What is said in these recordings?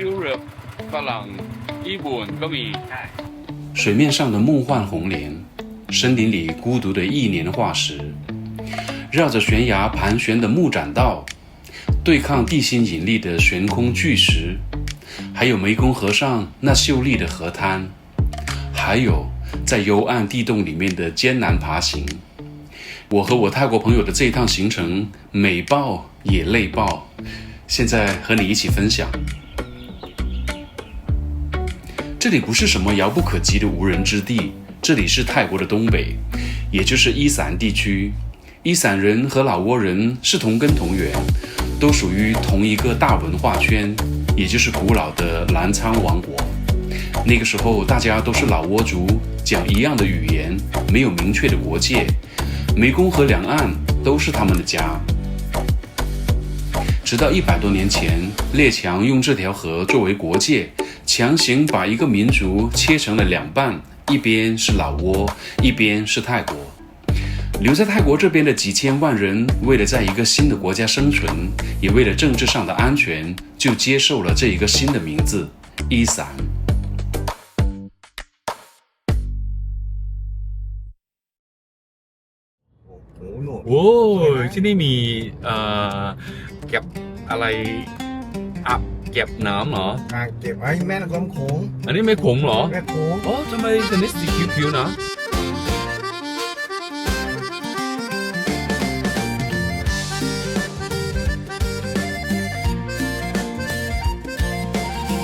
Europe ฝรั่งญี่ปุ่นก็มี水面上的夢幻紅蓮，森林裡孤獨的一年化石，繞着懸崖盤旋的木棧道，對抗地心引力的懸空巨石，還有湄公河上那秀麗的河灘，還有在幽暗地洞裡面的艱難爬行。我和我泰國朋友的這一趟行程美爆也累爆，現在和你一起分享。這裡不是什麼遙不可及的無人之地，這裡是泰國的東北，也就是伊傘地區。伊傘人和老撾人是同根同源，都屬於同一個大文化圈，也就是古老的瀾滄王國。那個時候大家都是老撾族，講一樣的語言，沒有明確的國界，湄公河兩岸都是他們的家。直到100多年前，列強用這條河作為國界，強行把一個民族切成了兩半，一邊是老撾，一邊是泰國。留在泰國這邊的幾千萬人，為了在一個新的國家生存，也為了政治上的安全，就接受了這一個新的名字——伊傘。โอ้ที่นี่มีเก็บอะไรเก็บน้ำเหรอเก็บไว้แม่น้ำโขงอันนี้ไม่ขมเหรอแม่โขงอ๋อทำไมชนิดสีผิวๆนะ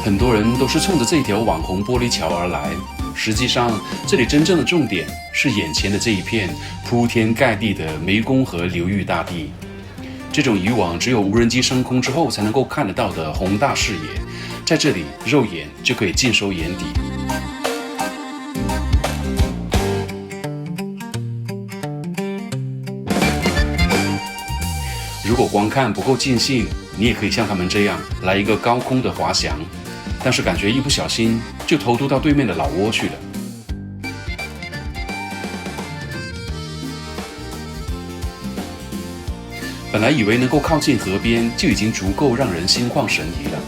很多人都是衝着這條網紅玻璃橋而來，實際上這裡真正的重點是眼前的這一片鋪天蓋地的湄公河流域大地。這種以往只有無人機升空之後才能夠看得到的宏大視野，在這裡肉眼就可以盡收眼底。如果光看不夠盡興，你也可以像他們這樣來一個高空的滑翔，但是感覺一不小心就偷渡到對面的老撾去了。本來以為能夠靠近河邊就已經足夠讓人心曠神怡了，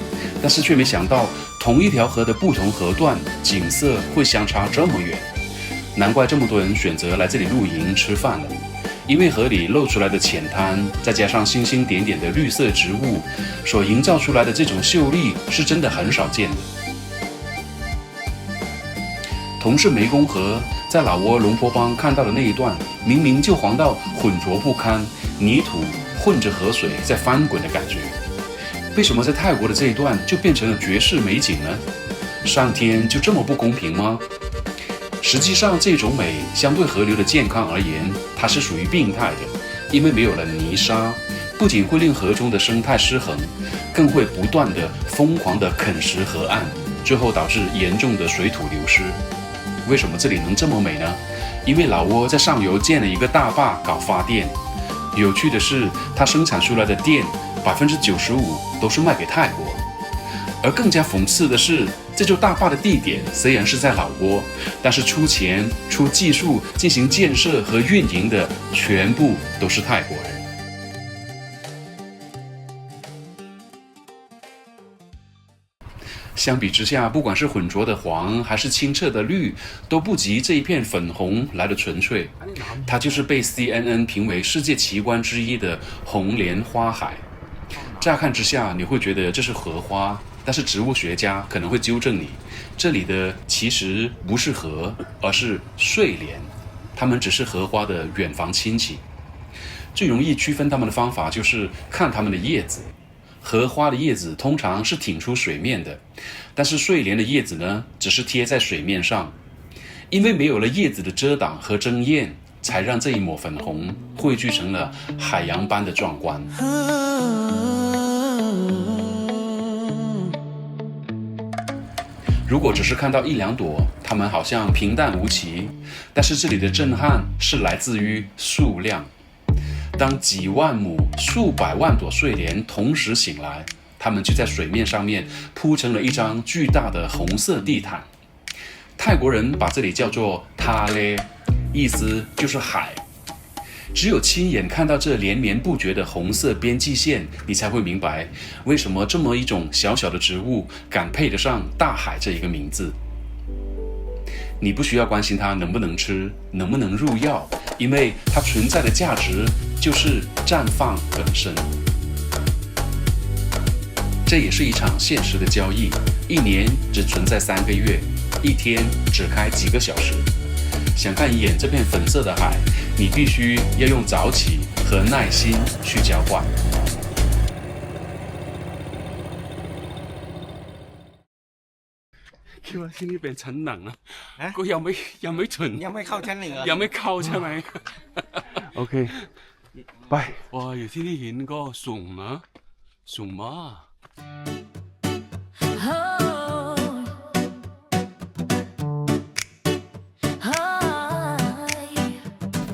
但是卻沒想到同一條河的不同河段景色會相差這麼遠。難怪這麼多人選擇來這裡露營吃飯了，因為河裡露出來的淺灘，再加上星星點點的綠色植物，所營造出來的這種秀麗是真的很少見的。同是湄公河，在老撾龍坡邦看到的那一段，明明就黃到渾濁不堪，泥土混着河水在翻滾的感覺，為什麼在泰國的這一段就變成了絕世美景呢？上天就這麼不公平嗎？實際上，這種美相對河流的健康而言，它是屬於病態的，因為沒有了泥沙，不僅會令河中的生態失衡，更會不斷的瘋狂的啃食河岸，最後導致嚴重的水土流失。為什麼這裡能這麼美呢？因為老撾在上游建了一個大壩搞發電。有趣的是，它生產出來的電95%都是賣給泰國。而更加諷刺的是，這座大壩的地點雖然是在老撾，但是出錢、出技術進行建設和運營的全部都是泰國人。相比之下，不管是渾濁的黃還是清澈的綠，都不及這一片粉紅來的純粹。它就是被 CNN 評為世界奇觀之一的紅蓮花海。乍看之下，你會覺得這是荷花，但是植物學家可能會糾正你，這裡的其實不是荷，而是睡蓮，它們只是荷花的遠房親戚。最容易區分它們的方法就是看它們的葉子。荷花的葉子通常是挺出水面的，但是睡蓮的葉子呢，只是貼在水面上。因為沒有了葉子的遮擋和爭豔，才讓這一抹粉紅匯聚成了海洋般的壯觀。如果只是看到一兩朵，它們好像平淡無奇，但是這裡的震撼是來自於數量。當幾萬畝、數百萬朵睡蓮同時醒來，它們就在水面上面鋪成了一張巨大的紅色地毯。泰國人把這裡叫做塔勒，意思就是海。只有親眼看到這連綿不絕的紅色邊際線，你才會明白為什麼這麼一種小小的植物敢配得上大海這一個名字。你不需要關心它能不能吃，能不能入藥，因為它存在的價值就是綻放本身。這也是一場現實的交易，一年只存在3個月，一天只開幾個小時。想看一眼這片粉色的海，你必須要用早起和耐心去交換。คิดว่าที่นี่เป็นชั้นหนังนะก็ยังไม่ถึงยังไม่เข้าชั้นหนึ่งเหรอ ยังไม่เข้าใช่ไหม โอเคไปว้าอยู่ที่นี่หินก็สูงนะสูงมาก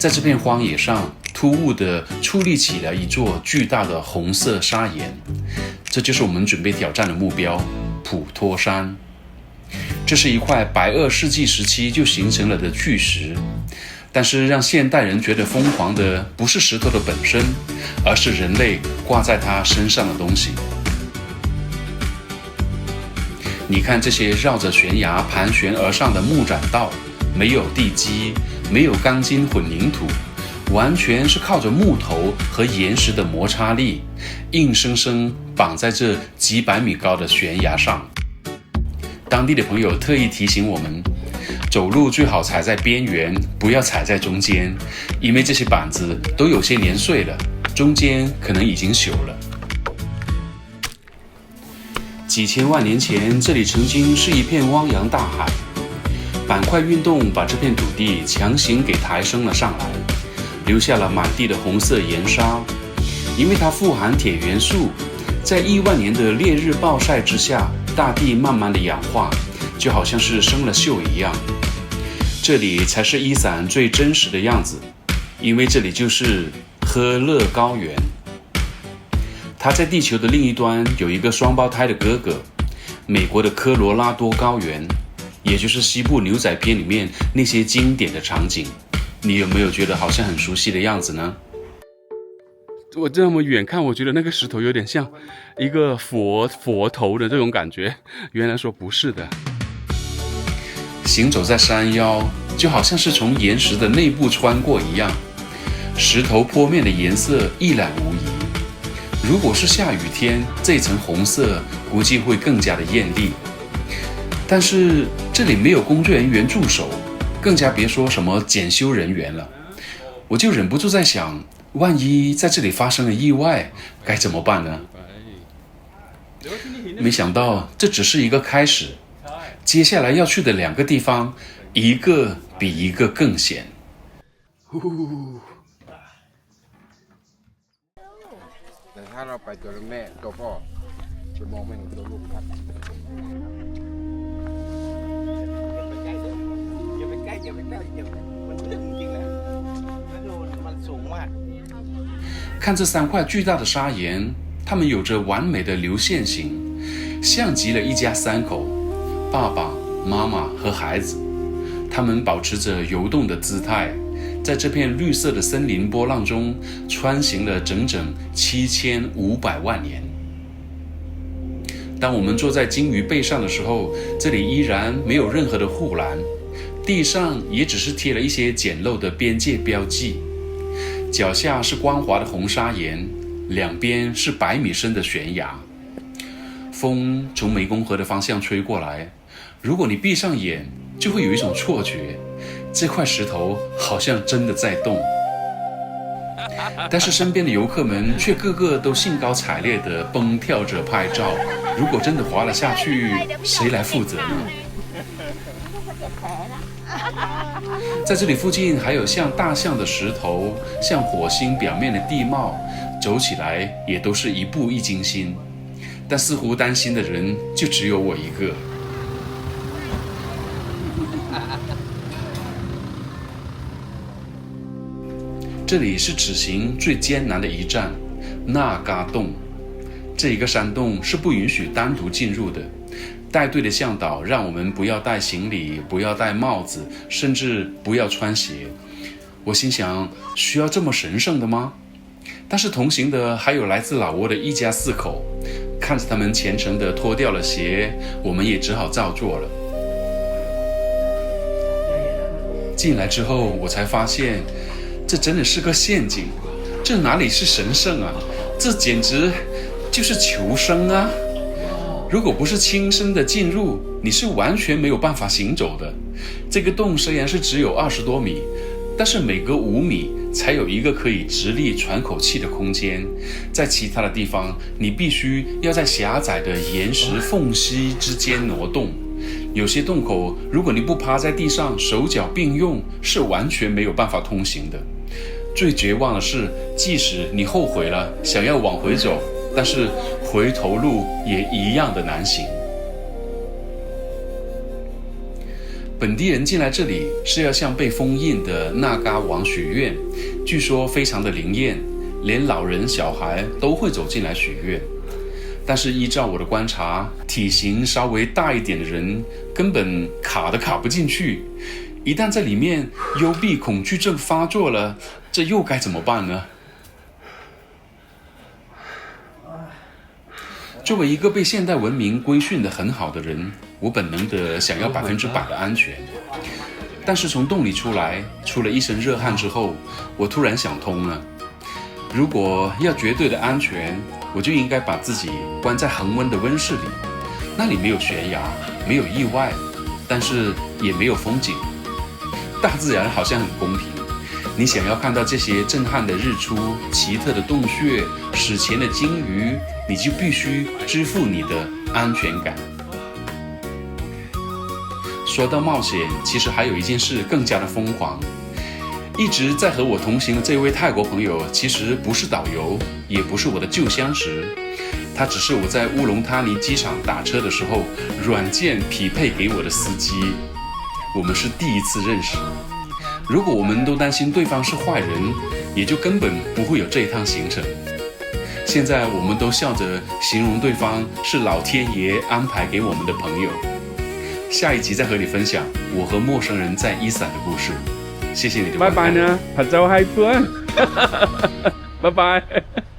在這片荒野上，突兀地矗立起了一座巨大的紅色砂岩，這就是我們準備挑戰的目標——普陀山。這是一塊白堊世紀時期就形成了的巨石，但是讓現代人覺得瘋狂的不是石頭的本身，而是人類掛在它身上的東西。你看這些繞着懸崖盤旋而上的木棧道，沒有地基，沒有鋼筋混凝土，完全是靠着木頭和岩石的摩擦力，硬生生綁在這幾百米高的懸崖上。當地的朋友特意提醒我們，走路最好踩在邊緣，不要踩在中間，因為這些板子都有些年歲了，中間可能已經朽了。幾千萬年前，這裡曾經是一片汪洋大海，板塊運動把這片土地強行給抬升了上來，留下了滿地的紅色鹽沙。因為它富含鐵元素，在億萬年的烈日暴曬之下，大地慢慢的氧化，就好像是生了鏽一樣。這裡才是伊傘最真實的樣子，因為這裡就是科勒高原。它在地球的另一端有一個雙胞胎的哥哥，美國的科羅拉多高原，也就是西部牛仔片裡面那些經典的場景。你有沒有覺得好像很熟悉的樣子呢？我這麼遠看，我覺得那個石頭有點像一個佛頭的這種感覺，原來說不是的。行走在山腰，就好像是從岩石的內部穿過一樣，石頭坡面的顏色一覽無遺。如果是下雨天，這層紅色估計會更加的豔麗。但是這裡沒有工作人員駐守，更加別說什麼檢修人員了。我就忍不住在想，萬一在這裡發生了意外，該怎麼辦呢？沒想到這只是一個開始，接下來要去的2個地方，一個比一個更險。แต่ถ้าเราไปตัวแม่ตัวพ่อจะมองไม่เห็นตัวลูกครับอย่าไปใกล้มันลึกจริงๆนะแล้วดูมันสูงมาก看這3塊巨大的砂岩，它們有着完美的流線型，像極了一家3口，爸爸媽媽和孩子，他們保持着游動的姿態，在這片綠色的森林波浪中穿行了整整7500萬年。當我們坐在鯨魚背上的時候，這裡依然沒有任何的護欄，地上也只是貼了一些簡陋的邊界標記，腳下是光滑的紅砂岩，兩邊是100米深的懸崖。風從湄公河的方向吹過來，如果你閉上眼，就會有一種錯覺，這塊石頭好像真的在動。但是身邊的遊客們卻個個都興高采烈地蹦跳着拍照，如果真的滑了下去，誰來負責呢？在這裡附近還有像大象的石頭，像火星表面的地貌，走起來也都是一步一驚心。但似乎擔心的人就只有我一個。這裡是此行最艱難的一站，納嘎洞。這一個山洞是不允許單獨進入的。帶隊的向導讓我們不要帶行李，不要戴帽子，甚至不要穿鞋。我心想，需要這麼神聖的嗎？但是同行的還有來自老撾的一家4口，看着他們虔誠地脫掉了鞋，我們也只好照做了。進來之後，我才發現，這真的是個陷阱。這哪裡是神聖啊？這簡直就是求生啊！如果不是親身的進入，你是完全沒有辦法行走的。這個洞雖然是只有20多米，但是每隔5米才有一個可以直立喘口氣的空間。在其他的地方，你必須要在狹窄的岩石縫隙之間挪動。有些洞口，如果你不趴在地上，手腳並用，是完全沒有辦法通行的。最絕望的是，即使你後悔了，想要往回走，但是回头路也一樣的難行。本地人進來這裡是要向被封印的納嘎王許願，據說非常的靈驗，連老人小孩都會走進來許願。但是依照我的觀察，體型稍微大一點的人根本卡都卡不進去。一旦在裡面幽閉恐懼症發作了，這又該怎麼辦呢？作為一個被現代文明規訓得很好的人，我本能地想要100%的安全。但是從洞裡出來，出了一身熱汗之後，我突然想通了。如果要絕對的安全，我就應該把自己關在恆溫的溫室裡，那裡沒有懸崖，沒有意外，但是也沒有風景。大自然好像很公平，你想要看到這些震撼的日出、奇特的洞穴、史前的鯨魚，你就必須支付你的安全感。說到冒險，其實還有一件事更加的瘋狂。一直在和我同行的這位泰國朋友，其實不是導遊，也不是我的舊相識，他只是我在烏龍他尼機場打車的時候軟件匹配給我的司機。我們是第一次認識。如果我們都擔心對方是壞人，也就根本不會有這一趟行程。現在我們都笑着形容對方是老天爺安排給我們的朋友。下一集再和你分享我和陌生人在伊斯蘭的故事。謝謝你的觀看。拜拜呢，下晝係歡，拜拜。